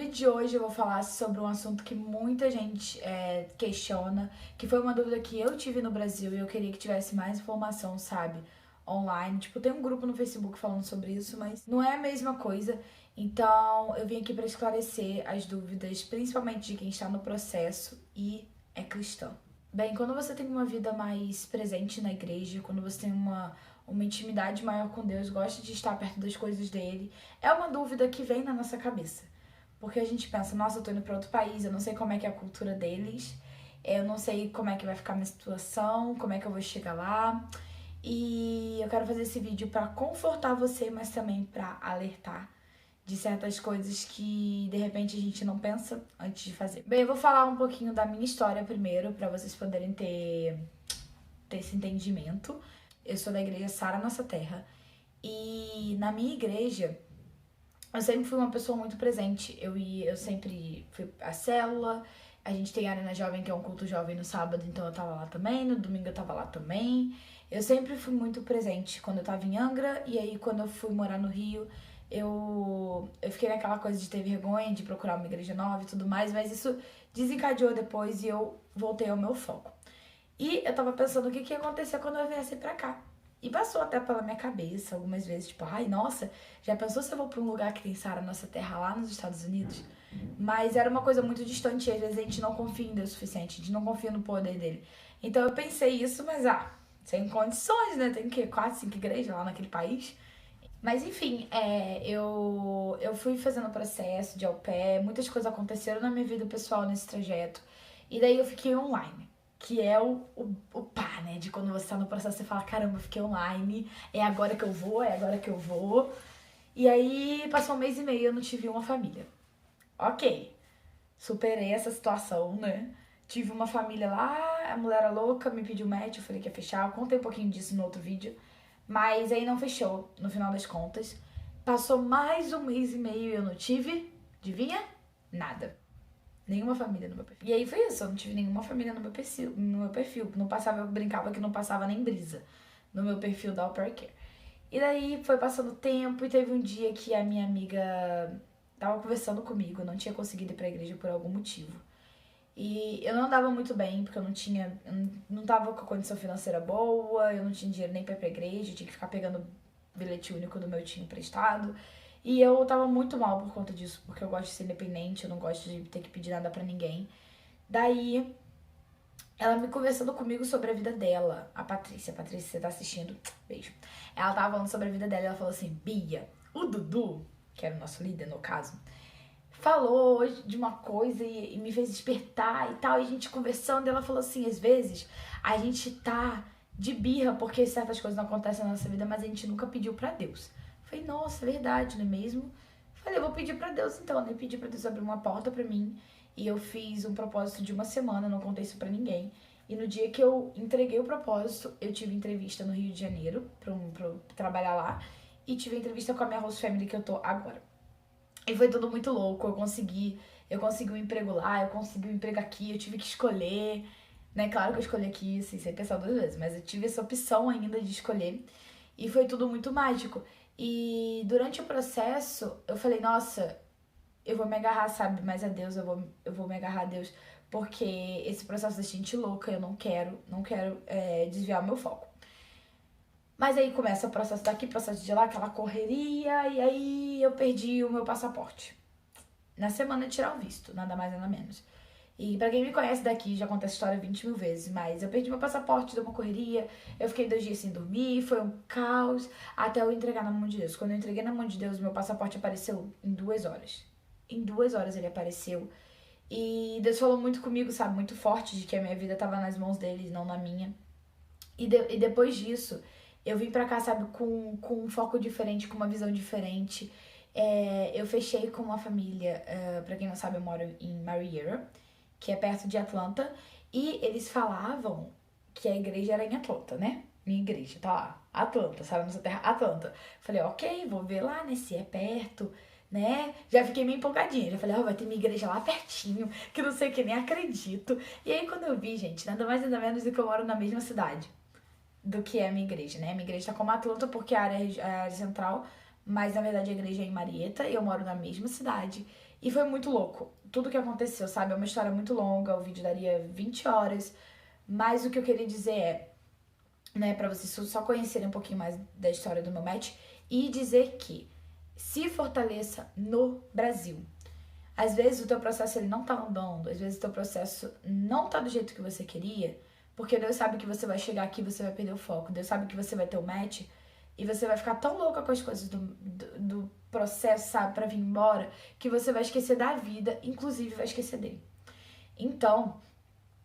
vídeo de hoje eu vou falar sobre um assunto que muita gente questiona, que foi uma dúvida que eu tive no Brasil e eu queria que tivesse mais informação, sabe? Online. Tipo, tem um grupo no Facebook falando sobre isso, mas não é a mesma coisa. Então, eu vim aqui para esclarecer as dúvidas, principalmente de quem está no processo e é cristão. Bem, quando você tem uma vida mais presente na igreja, quando você tem uma intimidade maior com Deus, gosta de estar perto das coisas dele, é uma dúvida que vem na nossa cabeça. Porque a gente pensa, nossa, eu tô indo pra outro país, eu não sei como é que é a cultura deles, eu não sei como é que vai ficar a minha situação, como é que eu vou chegar lá. E eu quero fazer esse vídeo pra confortar você, mas também pra alertar de certas coisas que de repente a gente não pensa antes de fazer. Bem, eu vou falar um pouquinho da minha história primeiro, pra vocês poderem ter esse entendimento. Eu sou da igreja Sara Nossa Terra e na minha igreja eu sempre fui uma pessoa muito presente. Eu sempre fui à célula. A gente tem a Arena Jovem, que é um culto jovem no sábado, então eu tava lá também. No domingo eu tava lá também. Eu sempre fui muito presente quando eu tava em Angra. E aí, quando eu fui morar no Rio, eu fiquei naquela coisa de ter vergonha, de procurar uma igreja nova e tudo mais. Mas isso desencadeou depois e eu voltei ao meu foco. E eu tava pensando o que ia acontecer quando eu viesse pra cá. E passou até pela minha cabeça algumas vezes, tipo, ai, nossa, já pensou se eu vou pra um lugar que tem Sara Nossa Terra lá nos Estados Unidos? Mas era uma coisa muito distante e às vezes a gente não confia em Deus o suficiente, a gente não confia no poder dele. Então eu pensei isso, mas sem condições, né? Tem que 4, 5 igrejas lá naquele país. Mas enfim, eu fui fazendo o processo de au pair, muitas coisas aconteceram na minha vida pessoal nesse trajeto. E daí eu fiquei online. Que é o pá, né? De quando você tá no processo, você fala, caramba, eu fiquei online, é agora que eu vou, é agora que eu vou. E aí, passou 1 mês e meio, eu não tive uma família. Ok, superei essa situação, né? Tive uma família lá, a mulher era louca, me pediu match, eu falei que ia fechar. Eu contei um pouquinho disso no outro vídeo. Mas aí não fechou, no final das contas. Passou mais 1 mês e meio e eu não tive, adivinha? Nada. Nenhuma família no meu perfil. E aí foi isso, eu não tive nenhuma família no meu perfil. Não passava, eu brincava que não passava nem brisa no meu perfil da Au Pair Care. E daí foi passando o tempo e teve um dia que a minha amiga tava conversando comigo, eu não tinha conseguido ir pra igreja por algum motivo. E eu não andava muito bem, porque eu não tava com a condição financeira boa, eu não tinha dinheiro nem pra ir pra igreja, eu tinha que ficar pegando bilhete único do meu tio emprestado. E eu tava muito mal por conta disso, porque eu gosto de ser independente, eu não gosto de ter que pedir nada pra ninguém. Daí, ela me conversando comigo sobre a vida dela, a Patrícia. Patrícia, você tá assistindo? Beijo. Ela tava falando sobre a vida dela e ela falou assim, Bia, o Dudu, que era o nosso líder no caso, falou hoje de uma coisa e me fez despertar e tal, e a gente conversando, e ela falou assim, às vezes a gente tá de birra porque certas coisas não acontecem na nossa vida, mas a gente nunca pediu pra Deus. Falei, nossa, é verdade, não é mesmo? Falei, eu vou pedir pra Deus então, né? Pedi pra Deus abrir uma porta pra mim. E eu fiz um propósito de 1 semana, não contei isso pra ninguém. E no dia que eu entreguei o propósito, eu tive entrevista no Rio de Janeiro pra trabalhar lá. E tive entrevista com a minha host family que eu tô agora. E foi tudo muito louco, eu consegui um emprego lá, eu consegui um emprego aqui, eu tive que escolher, né? Claro que eu escolhi aqui, assim, sem pensar 2 vezes, mas eu tive essa opção ainda de escolher. E foi tudo muito mágico. E durante o processo, eu falei, nossa, eu vou me agarrar, sabe, mais a Deus, eu vou me agarrar a Deus, porque esse processo deixa gente louca, eu não quero desviar o meu foco. Mas aí começa o processo daqui, processo de lá, aquela correria, e aí eu perdi o meu passaporte. Na semana de tirar o visto, nada mais nada menos. E pra quem me conhece daqui, já conta essa história 20 mil vezes, mas eu perdi meu passaporte, deu uma correria, eu fiquei 2 dias sem dormir, foi um caos, até eu entregar na mão de Deus. Quando eu entreguei na mão de Deus, meu passaporte apareceu em 2 horas. Em 2 horas ele apareceu. E Deus falou muito comigo, sabe, muito forte, de que a minha vida tava nas mãos dele, não na minha. E depois disso, eu vim pra cá, sabe, com um foco diferente, com uma visão diferente. Eu fechei com uma família, pra quem não sabe, eu moro em Marietta, que é perto de Atlanta, e eles falavam que a igreja era em Atlanta, né? Minha igreja, tá lá, Atlanta, sabe? Nossa terra, Atlanta. Falei, ok, vou ver lá, né, se é perto, né? Já fiquei meio empolgadinha, já falei, vai ter minha igreja lá pertinho, que não sei o que, nem acredito. E aí quando eu vi, gente, nada mais nada menos do que eu moro na mesma cidade do que é a minha igreja, né? Minha igreja tá como Atlanta porque a área é a área central, mas na verdade a igreja é em Marietta e eu moro na mesma cidade. E foi muito louco. Tudo que aconteceu, sabe? É uma história muito longa, o vídeo daria 20 horas. Mas o que eu queria dizer é, né, pra vocês só conhecerem um pouquinho mais da história do meu match e dizer que se fortaleça no Brasil. Às vezes o teu processo ele não tá andando, às vezes o teu processo não tá do jeito que você queria, porque Deus sabe que você vai chegar aqui e você vai perder o foco. Deus sabe que você vai ter o match e você vai ficar tão louca com as coisas do processo, sabe, pra vir embora, que você vai esquecer da vida, inclusive vai esquecer dele. Então,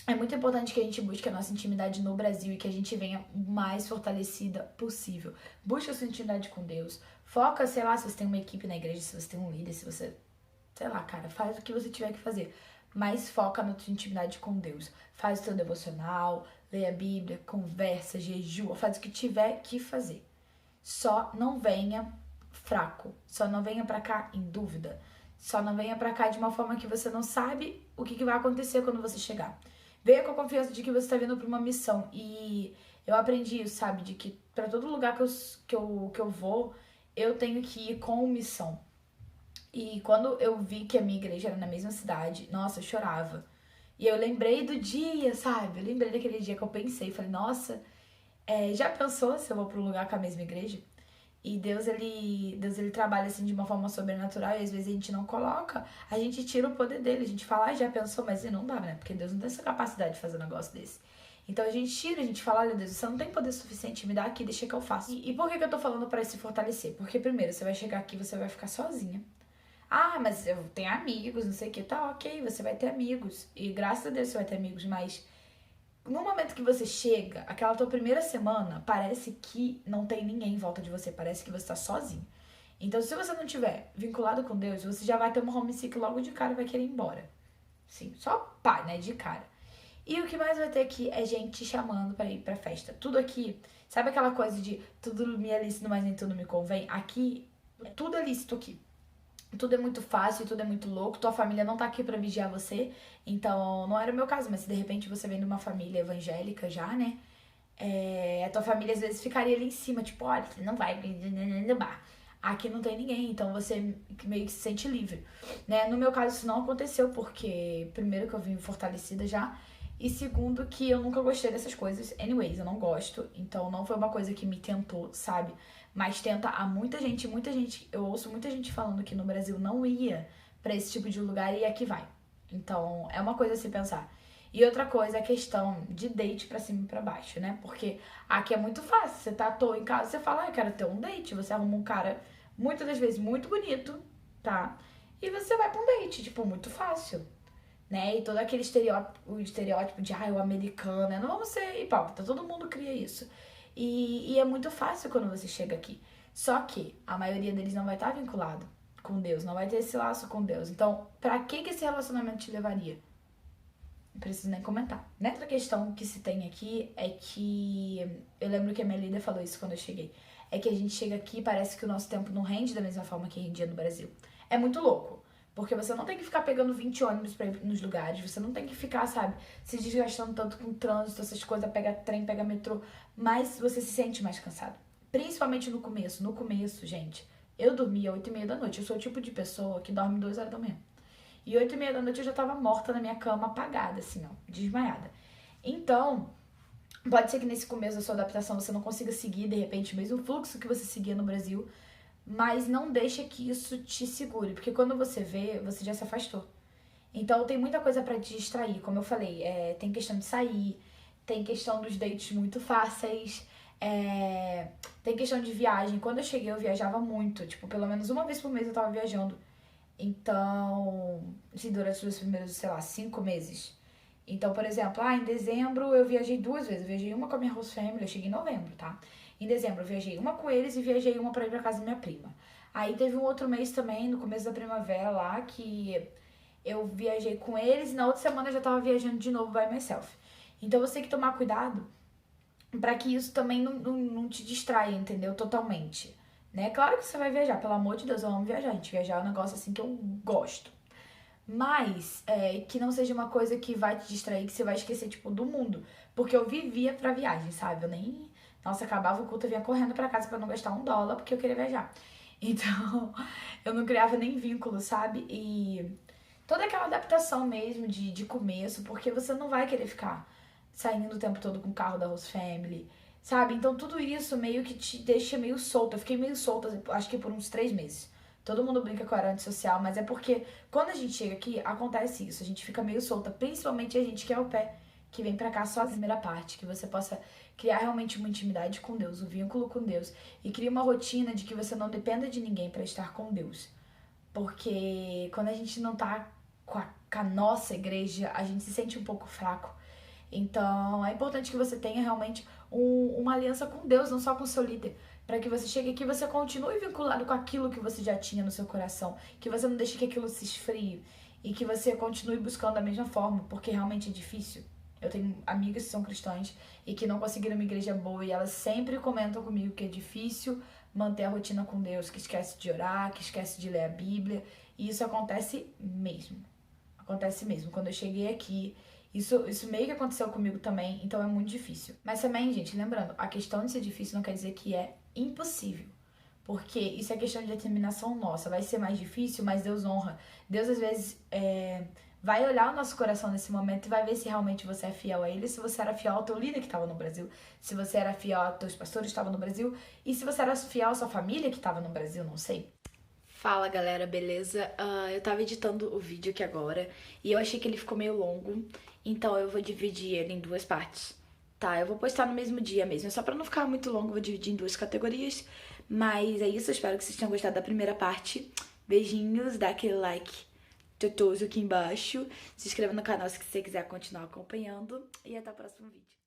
é muito importante que a gente busque a nossa intimidade no Brasil e que a gente venha o mais fortalecida possível. Busque a sua intimidade com Deus. Foca, sei lá, se você tem uma equipe na igreja, se você tem um líder, se você... Sei lá, cara, faz o que você tiver que fazer. Mas foca na tua intimidade com Deus. Faz o teu devocional, lê a Bíblia, conversa, jejua, faz o que tiver que fazer. Só não venha fraco. Só não venha pra cá em dúvida. Só não venha pra cá de uma forma que você não sabe o que vai acontecer quando você chegar. Venha com a confiança de que você tá vindo pra uma missão. E eu aprendi isso, sabe? De que pra todo lugar que eu vou, eu tenho que ir com missão. E quando eu vi que a minha igreja era na mesma cidade, nossa, eu chorava. E eu lembrei do dia, sabe? Eu lembrei daquele dia que eu pensei, falei, nossa, já pensou se eu vou pra um lugar com a mesma igreja? E Deus, ele trabalha assim de uma forma sobrenatural e às vezes a gente não coloca, a gente tira o poder dele, a gente fala, já pensou, mas não dá, né? Porque Deus não tem essa capacidade de fazer um negócio desse. Então a gente tira, a gente fala, olha Deus, você não tem poder suficiente, me dá aqui, deixa que eu faço. E por que eu tô falando pra se fortalecer? Porque primeiro, você vai chegar aqui, você vai ficar sozinha. Ah, mas eu tenho amigos, não sei o que, tá ok, você vai ter amigos. E graças a Deus você vai ter amigos, mas no momento que você chega, aquela tua primeira semana, parece que não tem ninguém em volta de você, parece que você tá sozinho. Então, se você não tiver vinculado com Deus, você já vai ter uma homesick logo de cara e vai querer ir embora. Sim, só pá, né, de cara. E o que mais vai ter aqui é gente te chamando pra ir pra festa. Tudo aqui, sabe aquela coisa de tudo me é lícito, mas nem tudo me convém? Aqui, tudo é lícito aqui. Tudo é muito fácil, tudo é muito louco, tua família não tá aqui pra vigiar você, então não era o meu caso, mas se de repente você vem de uma família evangélica já, né, a tua família às vezes ficaria ali em cima, tipo, olha, você não vai, aqui não tem ninguém, então você meio que se sente livre, né, no meu caso isso não aconteceu, porque primeiro que eu vim fortalecida já, e segundo que eu nunca gostei dessas coisas, anyways, eu não gosto, então não foi uma coisa que me tentou, sabe, mas tenta a muita gente, eu ouço muita gente falando que no Brasil não ia pra esse tipo de lugar e aqui vai. Então, é uma coisa a se pensar. E outra coisa é a questão de date pra cima e pra baixo, né? Porque aqui é muito fácil. Você tá à toa em casa, você fala, ah, eu quero ter um date. Você arruma um cara, muitas das vezes, muito bonito, tá? E você vai pra um date, tipo, muito fácil, né? E todo aquele estereótipo de, ah, o americano, né? Não vamos ser hipócrita, todo mundo cria isso. E é muito fácil quando você chega aqui. Só que a maioria deles não vai estar vinculado com Deus, não vai ter esse laço com Deus. Então, pra que esse relacionamento te levaria? Não preciso nem comentar, né? Outra questão que se tem aqui é que... Eu lembro que a minha líder falou isso quando eu cheguei. É que a gente chega aqui e parece que o nosso tempo não rende da mesma forma que rendia no Brasil. É muito louco. Porque você não tem que ficar pegando 20 ônibus pra ir nos lugares, você não tem que ficar, sabe, se desgastando tanto com trânsito, essas coisas, pega trem, pega metrô, mas você se sente mais cansado. Principalmente no começo. No começo, gente, eu dormia 8h30 da noite. Eu sou o tipo de pessoa que dorme 2 horas da manhã. E 8h30 da noite eu já tava morta na minha cama, apagada, assim, ó, desmaiada. Então, pode ser que nesse começo da sua adaptação você não consiga seguir, de repente, o mesmo fluxo que você seguia no Brasil, mas não deixa que isso te segure, porque quando você vê, você já se afastou. Então tem muita coisa pra te distrair, como eu falei, tem questão de sair, tem questão dos dates muito fáceis, tem questão de viagem. Quando eu cheguei eu viajava muito, tipo, pelo menos uma vez por mês eu tava viajando. Então, assim, durante os primeiros, sei lá, 5 meses. Então, por exemplo, em dezembro eu viajei 2 vezes. Eu viajei uma com a minha host family, eu cheguei em novembro, tá? Em dezembro eu viajei uma com eles e viajei uma pra ir pra casa da minha prima. Aí teve um outro mês também, no começo da primavera lá, que eu viajei com eles e na outra semana eu já tava viajando de novo by myself. Então você tem que tomar cuidado pra que isso também não te distraia, entendeu? Totalmente. Né? Claro que você vai viajar, pelo amor de Deus, eu amo viajar. A gente viajar é um negócio assim que eu gosto. Mas que não seja uma coisa que vai te distrair, que você vai esquecer, tipo, do mundo. Porque eu vivia pra viagem, sabe? Eu nem... Nossa, acabava o culto, eu vinha correndo pra casa pra não gastar $1, porque eu queria viajar. Então, eu não criava nem vínculo, sabe? E toda aquela adaptação mesmo de começo, porque você não vai querer ficar saindo o tempo todo com o carro da Host Family, sabe? Então tudo isso meio que te deixa meio solta. Eu fiquei meio solta, acho que por uns 3 meses. Todo mundo brinca com a era antissocial, mas é porque quando a gente chega aqui, acontece isso. A gente fica meio solta, principalmente a gente que é o pé, que vem pra cá só a primeira parte, que você possa criar realmente uma intimidade com Deus, um vínculo com Deus, e cria uma rotina de que você não dependa de ninguém pra estar com Deus. Porque quando a gente não tá com a nossa igreja, a gente se sente um pouco fraco. Então, é importante que você tenha realmente uma aliança com Deus, não só com o seu líder. Para que você chegue aqui e você continue vinculado com aquilo que você já tinha no seu coração. Que você não deixe que aquilo se esfrie. E que você continue buscando da mesma forma, porque realmente é difícil. Eu tenho amigas que são cristãs e que não conseguiram uma igreja boa e elas sempre comentam comigo que é difícil manter a rotina com Deus, que esquece de orar, que esquece de ler a Bíblia. E isso acontece mesmo. Acontece mesmo. Quando eu cheguei aqui, isso meio que aconteceu comigo também, então é muito difícil. Mas também, gente, lembrando, a questão de ser difícil não quer dizer que é impossível. Porque isso é questão de determinação nossa. Vai ser mais difícil, mas Deus honra. Deus, às vezes, vai olhar o nosso coração nesse momento e vai ver se realmente você é fiel a Ele, se você era fiel ao teu líder que estava no Brasil, se você era fiel aos teus pastores que estavam no Brasil, e se você era fiel à sua família que estava no Brasil, não sei. Fala galera, beleza? Eu tava editando o vídeo aqui agora e eu achei que ele ficou meio longo, então eu vou dividir ele em duas partes. Tá, eu vou postar no mesmo dia mesmo, só pra não ficar muito longo, eu vou dividir em duas categorias. Mas é isso, eu espero que vocês tenham gostado da primeira parte. Beijinhos, dá aquele like totoso aqui embaixo, se inscreva no canal se você quiser continuar acompanhando e até o próximo vídeo.